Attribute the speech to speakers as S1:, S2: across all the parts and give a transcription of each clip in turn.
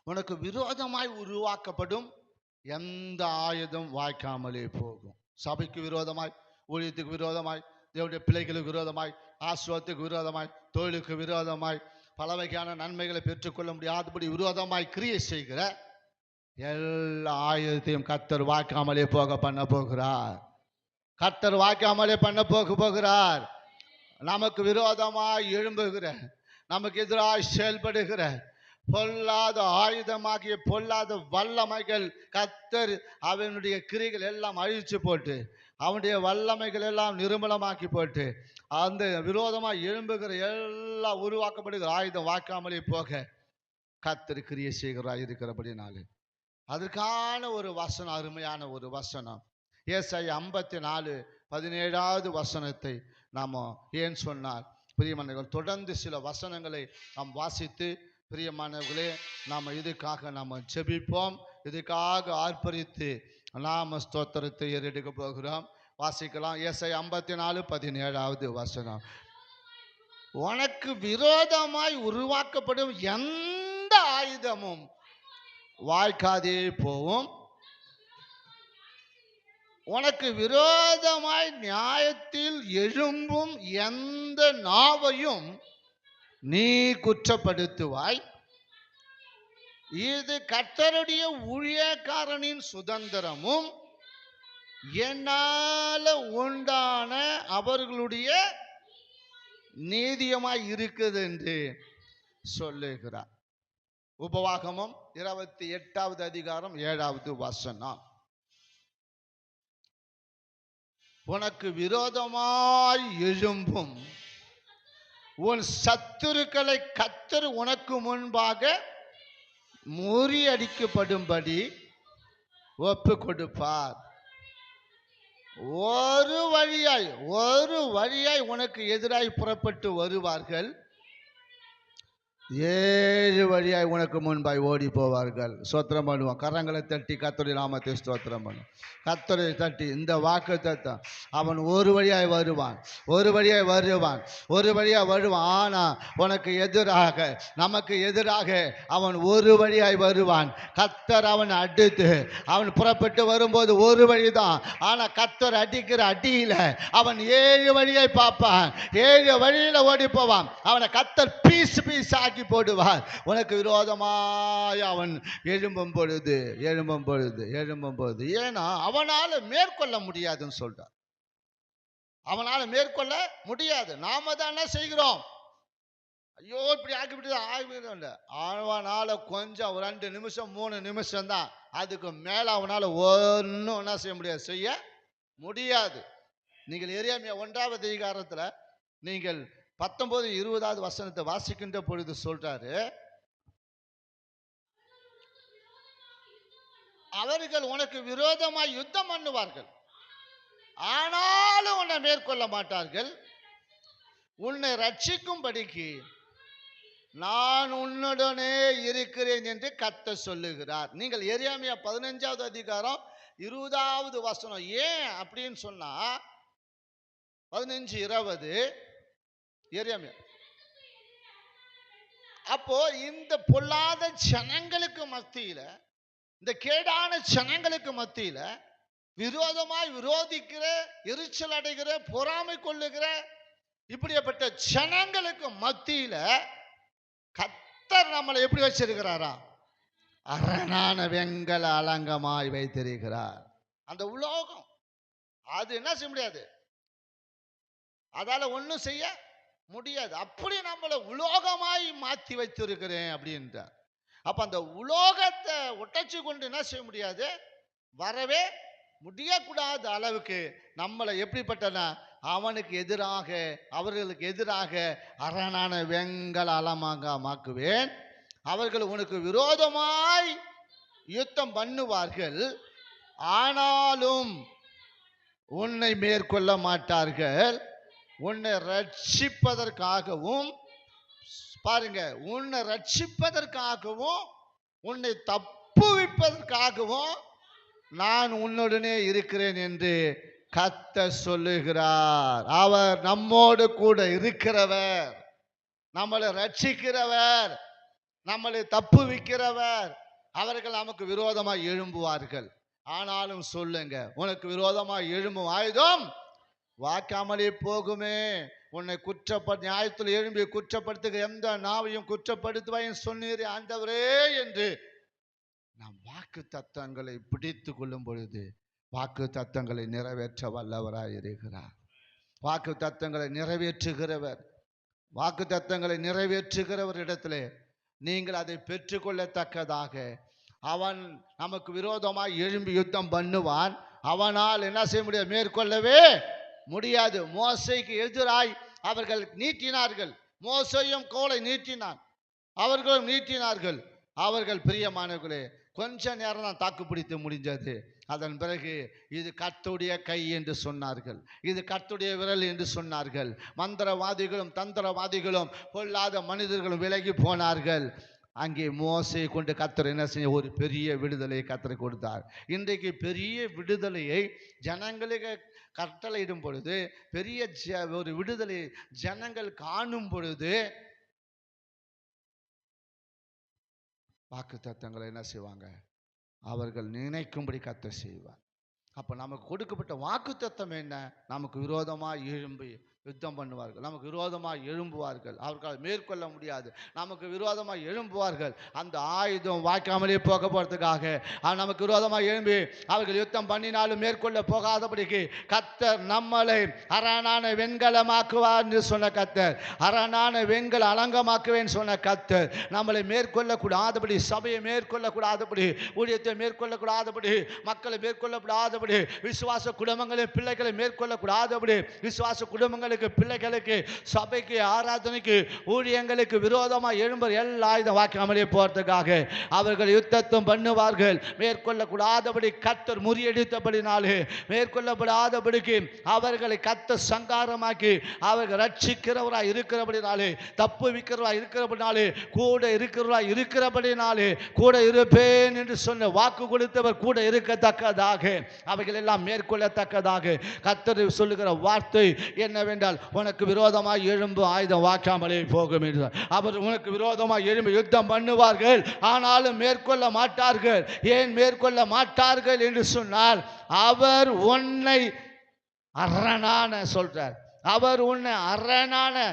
S1: உனக்கு விரோதமாய் உருவாக்கப்படும் எந்த ஆயுதம் வாய்க்காமலே போகும். சபைக்கு விரோதமாய், ஊழியத்துக்கு விரோதமாய், தேவனுடைய பிள்ளைகளுக்கு விரோதமாய், ஆசிர்வாதத்துக்கு விரோதமாய், தொழிலுக்கு விரோதமாய், பல வகையான நன்மைகளை பெற்றுக்கொள்ள முடியாதபடி விரோதமாய் கிரியை செய்கிற எல்லா ஆயுதத்தையும் கர்த்தர் வாய்க்காமலே பண்ண போகிறார். கர்த்தர் வாய்க்காமலே போகிறார். நமக்கு விரோதமாய் எழும்புகிற, நமக்கு எதிராக செயல்படுகிற பொல்லாத ஆயுதமாகிய பொல்லாத வல்லமைகள் கர்த்தர் அவனுடைய கிரிகள் எல்லாம் அழிச்சு போட்டு, அவனுடைய வல்லமைகள் எல்லாம் நிர்மலமாக்கி போட்டு, அந்த விரோதமாக எழும்புகிற எல்லா உருவாக்கப்படுகிற ஆயுதம் வாய்க்காமலே போக கர்த்தர் கிரியை செய்கிறாய் இருக்கிறபடினாலே அதற்கான ஒரு வசனம், அருமையான ஒரு வசனம். ஏசாயா 54:17 வசனத்தை நாம் ஏன் சொன்னார்? பிரியமானவர்கள், தொடர்ந்து சில வசனங்களை நாம் வாசித்து, பிரியமானவர்களே, நாம் இதுக்காக நாம் ஜெபிப்போம். இதுக்காக ஆர்ப்பரித்து நாம ஸ்தோத்திரத்தை ஏறெடுக்க போகிறோம். வாசிக்கலாம். ஏசாயா 54:17 வசனம். உனக்கு விரோதமாய் உருவாக்கப்படும் எந்த ஆயுதமும் வாய்க்காதே போவும். உனக்கு விரோதமாய் நியாயத்தில் எழும்பும் எந்த நாவையும் நீ குற்றப்படுத்துவாய். இது கர்த்தருடைய ஊழியக்காரனின் சுதந்திரமும் என்னால உண்டான அவர்களுடைய நீதியமாய் இருக்குது என்று சொல்லுகிறார். உபவாகமம் 28 வசனம். உனக்கு விரோதமாய் எழும்பும் உன் சத்துருக்களை கர்த்தர் உனக்கு முன்பாக முறியடிக்கப்படும்படி ஒப்பு கொடுப்பார். ஒரு வழியாய் உனக்கு எதிராய் புறப்பட்டு வருவார்கள், 7 வழியாய் உனக்கு முன்பாய் ஓடி போவார்கள். ஸ்தோத்திரம் பண்ணுவான். கரங்களை தட்டி கர்த்தருடைய நாமத்தை ஸ்தோத்திரம் பண்ணும். கர்த்தரை தட்டி இந்த வாக்கு தத்தம். அவன் ஒரு வழியாய் வருவான். ஆனா உனக்கு எதிராக, நமக்கு எதிராக அவன் ஒரு வழியாய் வருவான். கர்த்தர் அவன் அடித்து, அவன் புறப்பட்டு வரும்போது ஒரு வழிதான். ஆனா கர்த்தர் அடிக்கிற அடியில அவன் 7 வழியாய் பார்ப்பான். 7 வழியில ஓடி போவான். அவனை கர்த்தர் பீஸ் ஆக்கி போடுவார். உனக்கு விரோதமாய் அவன் எழும்பும் பொழுது ஏன்னா அவனால மேற்கொள்ள முடியாதுன்னு சொல்றார். அவனால மேற்கொள்ள முடியாது. நாம தான் என்ன செய்கிறோம்? ஐயோ இப்படி ஆகிவிட்டு அவனால கொஞ்சம் 2 நிமிஷம் 3 நிமிஷம் தான். அதுக்கு மேல அவனால ஒன்றும் என்ன செய்ய முடியாது. நீங்கள் எரேமியா 1வது அதிகாரத்துல நீங்கள் 19-20 வசனத்தை வாசிக்கின்ற பொழுது சொல்றாரு, அவர்கள் உனக்கு விரோதமாய் யுத்தம் பண்ணுவார்கள், ஆனாலும் உன்னை மேற்கொள்ள மாட்டார்கள். உன்னை ரட்சிக்கும்படிக்கு நான் உன்னுடனே இருக்கிறேன் என்று கர்த்தர் சொல்லுகிறார். நீங்கள் எரேமியா 15வது அதிகாரம் 20வது வசனம். ஏன் அப்படின்னு சொன்னா 15-20 எரேமியா. அப்போ இந்த பொல்லாத ஜனங்களுக்கு மத்தியில, இந்த கேடான ஜனங்களுக்கு மத்தியில விரோதமாய் விரோதிக்கிற, எரிச்சல் அடைகிற, பொறாமை கொள்ளுகிற இப்படிப்பட்ட ஜனங்களுக்கு மத்தியில கர்த்தர் நம்மளை எப்படி வச்சிருக்கிறாரா? அரணான வெங்கல அலங்கமாய் வைத்திருக்கிறார். அந்த உலோகம் அது என்ன செய்ய முடியாது, அதால ஒன்றும் செய்ய முடியாது. அப்படி நம்மளை உலோகமாய் மாற்றி வைத்திருக்கிறேன் அப்படின்றார். அப்ப அந்த உலோகத்தை ஒட்டச்சு கொண்டு என்ன செய்ய முடியாது, வரவே முடியக்கூடாத அளவுக்கு நம்மளை எப்படிப்பட்டனா அவனுக்கு எதிராக, அவர்களுக்கு எதிராக அரணான வெங்கல அலமாக்குவேன். அவர்கள் உனக்கு விரோதமாய் யுத்தம் பண்ணுவார்கள், ஆனாலும் உன்னை மேற்கொள்ள மாட்டார்கள். உன்னை ரட்சிப்பதற்காகவும், பாருங்க, உன்னை ரட்சிப்பதற்காகவும் உன்னை தப்புவிப்பதற்காகவும் நான் உன்னுடனே இருக்கிறேன் என்று கர்த்தர் சொல்லுகிறார். அவர் நம்மோடு கூட இருக்கிறவர், நம்மளை ரட்சிக்கிறவர், நம்மளை தப்புவிக்கிறவர். அவர்கள் நமக்கு விரோதமாய் எழும்புவார்கள். ஆனாலும் சொல்லுங்க, உனக்கு விரோதமாய் எழும்பும் ஆயுதம் வாக்காமலே போகுமே. உன்னை நியாயத்தில் எழும்பி குற்றப்படுத்துக எந்த நாவையும் குற்றப்படுத்துவாயின் சொன்னீரே ஆண்டவரே என்று நாம் வாக்கு தத்தங்களை பிடித்து கொள்ளும் பொழுது வாக்கு தத்தங்களை நிறைவேற்ற வல்லவராய் இருக்கிறார். வாக்கு தத்தங்களை நிறைவேற்றுகிறவர், வாக்கு தத்தங்களை நிறைவேற்றுகிறவர் இடத்திலே நீங்கள் அதை பெற்றுக்கொள்ளத்தக்கதாக அவன் நமக்கு விரோதமாய் எழும்பி யுத்தம் பண்ணுவான். அவனால் என்ன செய்ய முடியாது? மேற்கொள்ளவே முடியாது. மோசேக்கு எதிராய் அவர்கள் நீட்டினார்கள். மோசேயும் கோலை நீட்டினான், அவர்களும் நீட்டினார்கள். அவர்கள் பிரியமானவர்களே கொஞ்ச நேரம் தான் தாக்கு பிடித்து முடிஞ்சது. அதன் பிறகு இது கர்த்தருடைய கை என்று சொன்னார்கள், இது கர்த்தருடைய விரல் என்று சொன்னார்கள். மந்திரவாதிகளும் தந்திரவாதிகளும் பொல்லாத மனிதர்களும் விலகி போனார்கள். அங்கே மோசையை கொண்டு கர்த்தர் என்ன செய்ய? ஒரு பெரிய விடுதலையை கர்த்தர் கொடுத்தார். இன்றைக்கு பெரிய விடுதலையை ஜனங்களுக்கு கட்டளையிடும் பொழுது, பெரிய ஒரு விடுதலை ஜனங்கள் காணும் பொழுது வாக்கு தத்தங்களை என்ன செய்வாங்க? அவர்கள் நினைக்கும்படி கர்த்தர் செய்வார். அப்ப நமக்கு கொடுக்கப்பட்ட வாக்கு தத்தம் என்ன? நமக்கு விரோதமாக எழும்பி யுத்தம் பண்ணுவார்கள், நமக்கு விரோதமாக எழும்புவார்கள், அவர்கள் மேற்கொள்ள முடியாது, நமக்கு விரோதமாக எழும்புவார்கள். அந்த ஆயுதம் வாய்க்காமலே போக போறதுக்காக நமக்கு விரோதமாக எழும்பி அவர்கள் யுத்தம் பண்ணினாலும் மேற்கொள்ள போகாதபடிக்கு கர்த்தர் நம்மளை அரணான வெண்கலமாக்குவார் என்று சொன்ன கர்த்தர், அரணான வெண்கல அலங்கமாக்குவேன் சொன்ன கர்த்தர் நம்மளை மேற்கொள்ளக்கூடாதபடி, சபையை மேற்கொள்ளக்கூடாதபடி, ஊழியத்தை மேற்கொள்ளக்கூடாதபடி, மக்களை மேற்கொள்ளக்கூடாதபடி, விசுவாச குடும்பங்களை பிள்ளைகளை மேற்கொள்ளக்கூடாதபடி, விசுவாச குடும்பங்களுக்கு பிள்ளைகளுக்கு சபைக்கு ஆராதனைக்கு ஊழியங்களுக்கு விரோதமாக எழும்பர் எல்லா ஆயுதம் வாக்காமலே போறதுக்காக அவர்கள் யுத்தத்தும் பண்ணுவார்கள். மேற்கொள்ளக்கூடாதபடி கர்த்தர் முறியடித்தபடினாலே, மேற்கொள்ளப்படாதபடிக்கு அவர்களை கர்த்தர் சங்காரமாக்கி அவர்கள் ரட்சிக்கிறவராய் இருக்கிறபடினாலே, தப்பு விக்கிறவராய் இருக்கிறபடினாலே, கூட இருக்கிறவராய் இருக்கிறபடினாலே, கூட இருப்பேன் என்று சொன்ன வாக்கு கொடுத்தவர் கூட இருக்கத்தக்கதாக அவைகள் எல்லாம் மேற்கொள்ளத்தக்கதாக கர்த்தர் சொல்லுகிற வார்த்தை என்னவென்றால், உனக்கு விரோதமாக எழும்பு ஆயுதம் வாக்காமலே போகும் என்று. அவர் உனக்கு விரோதமாக எழும்பி யுத்தம் பண்ணுவார்கள், ஆனாலும் மேற்கொள்ள மாட்டார்கள். ஏன் மேற்கொள்ள மாட்டார்கள் என்று சொன்னால், அவர் உன்னை அரணான சொல்றார், அவர் உன்னை அரணான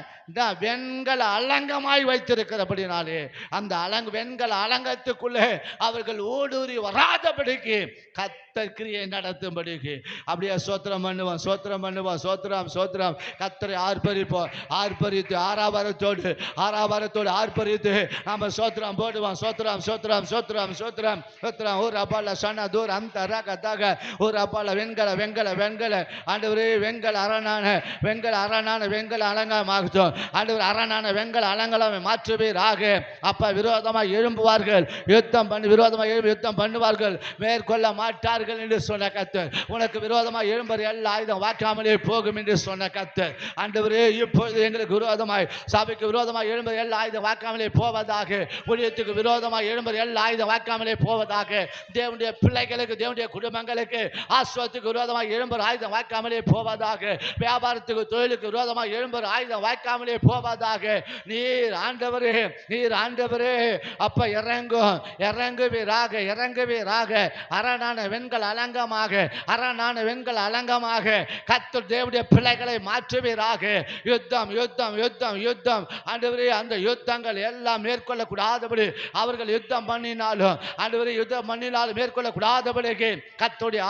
S1: வெண்கல அலங்கமாய் வைத்திருக்கிறபடினாலே அந்த வெண்கல அலங்கத்துக்குள்ளே அவர்கள் ஊடுருவி வராதபடிக்கு கர்த்தர் கிரியை நடத்தும்படிக்கு அப்படியே சோத்திரம் பண்ணுவான், சோத்திரம் பண்ணுவான், சோத்திரம் சோத்திரம். கர்த்தரை ஆர்ப்பரிப்போம், ஆர்ப்பரித்து ஆராவரத்தோடு ஆர்ப்பரித்து நம்ம சோத்திரம் போடுவான். சோத்திரம் சோத்திரம் சோத்திரம் சோத்திரம் சோத்திரம். ஒரு அப்பால சன தூர் அந்த ரகத்தாக ஒரு அப்பால வெண்கல ஆண்டவரே வெண்கல அரணான வெண்கல அலங்கமாகட்டும். ஆண்டவர் அரணான வெண்கல அலங்கலமை மாற்றுவீராக. அப்ப விரோதமாக எழும்புவார்கள், யுத்தம் பண்ணி விரோதமாக எழும்பி யுத்தம் பண்ணுவார்கள், மேற்கொள்ள மாட்டார்கள் என்று சொன்ன கர்த்தர். உனக்கு விரோதமாக எழும்பர் எல்லா ஆயுதம் வாக்காமலே போகும் என்று சொன்ன கர்த்தர். ஆண்டவரே இப்பொழுது எங்களுக்கு விரோதமாய், சபைக்கு விரோதமாக எழும்பர் எல்லா ஆயுதம் வாக்காமலே போவதாக, ஊழியத்துக்கு விரோதமாக எழும்பர் எல்லா ஆயுதம் வாக்காமலே போவதாக, தேவனுடைய பிள்ளைகளுக்கு தேவனுடைய குடும்பங்களுக்கு ஆஸ்வத்துக்கு விரோதமாக எழும்பர் ஆயுதம் வாக்காமலே போவதாக, வியாபாரத்துக்கு தொழிலுக்கு விரோதமாக எழும்பர் ஆயுதம் வாய்க்காமலே போவதாக. நீர் ஆண்டவரே அப்ப இறங்குவீராக. அரணான வெண்கல அலங்கமாக கர்த்தர் தேவனுடைய பிள்ளைகளை மாற்றுவீராக. யுத்தம் ஆண்டவரே அந்த யுத்தங்கள் எல்லாம் மேற்கொள்ளக்கூடாதபடி, அவர்கள் யுத்தம் பண்ணினாலும் ஆண்டவரே யுத்தம் பண்ணினாலும் மேற்கொள்ளக்கூடாதபடிக்கு கர்த்தருடைய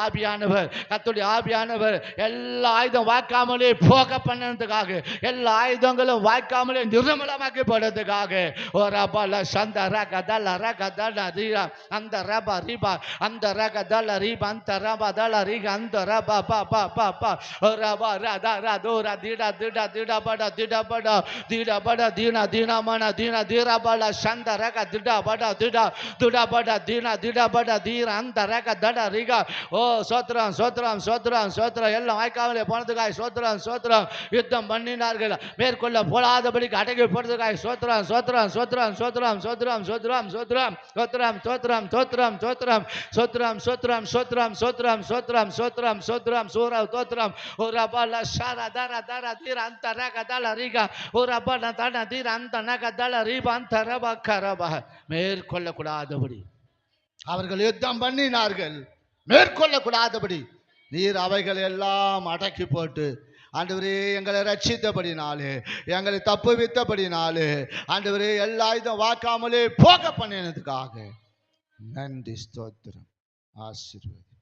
S1: ஆவியானவர் எல்லா ஆயுதம் வாய்க்காமலே போக பண்ணதுக்காக, எல்லா ஆயுதங்களும் வாய்க்காமலே நிர்மலமாக்கி போடுறதுக்காக ஒரு அபால சந்த ரகதல ரீரா அந்த ரபா ரிபா அந்த ரகதல ரிபா அந்த ரபா தல ரிக அந்த ரபா பா பா பா பா ரபா ரதா ரதோரா திடா திடா திடா படா திடா படா திடா படா தீனா தீனா மன தீனா தீரா படா சந்த ரக திடா படா திடா திடா படா தீனா திடா படா தீரா அந்த ரக தடா ரிகா. ஓ சோத்ரம் சோத்ரம் சோத்ரம் சோத்ரம் எல்லாம் வாய்க்காமலே போனதுக்காக சோத்ரம் யுத்தம் பண்ணினார்கள், மேற்கொள்ள மேற்கொள்ள போடாதபடிக்கு அடங்கி போடுறதுக்காக சோத்திரம் சோத்திரம் சோத்திரம் சோத்திரம் சோத்திரம் சோத்திரம் சோத்திரம் சோத்திரம் சோத்திரம் சோத்திரம் சோத்திரம் சோத்திரம் சோத்திரம் சோத்திரம் சோத்திரம் சோத்திரம் சோத்திரம் சோத்திரம் சூர தோத்திரம் ஒரு அபால ஷாரா தாரா தாரா தீர அந்த ரகதால ரீகா ஒரு அபால தான தீர அந்த நகதால ரீபா அந்த ரபா கரபா மேற்கொள்ளக்கூடாதபடி அவர்கள் யுத்தம் பண்ணினார்கள். மேற்கொள்ளக்கூடாதபடி நீர் அவைகள் எல்லாம் அடக்கி போட்டு ஆண்டவரே எங்களை ரட்சித்தபடினாலே எங்களை தப்பு வித்தபடினாலே ஆண்டவரே எல்லா இதும் வாக்காமலே போக பண்ணினதுக்காக நன்றி ஸ்தோத்திரம். ஆசீர்வாதம்.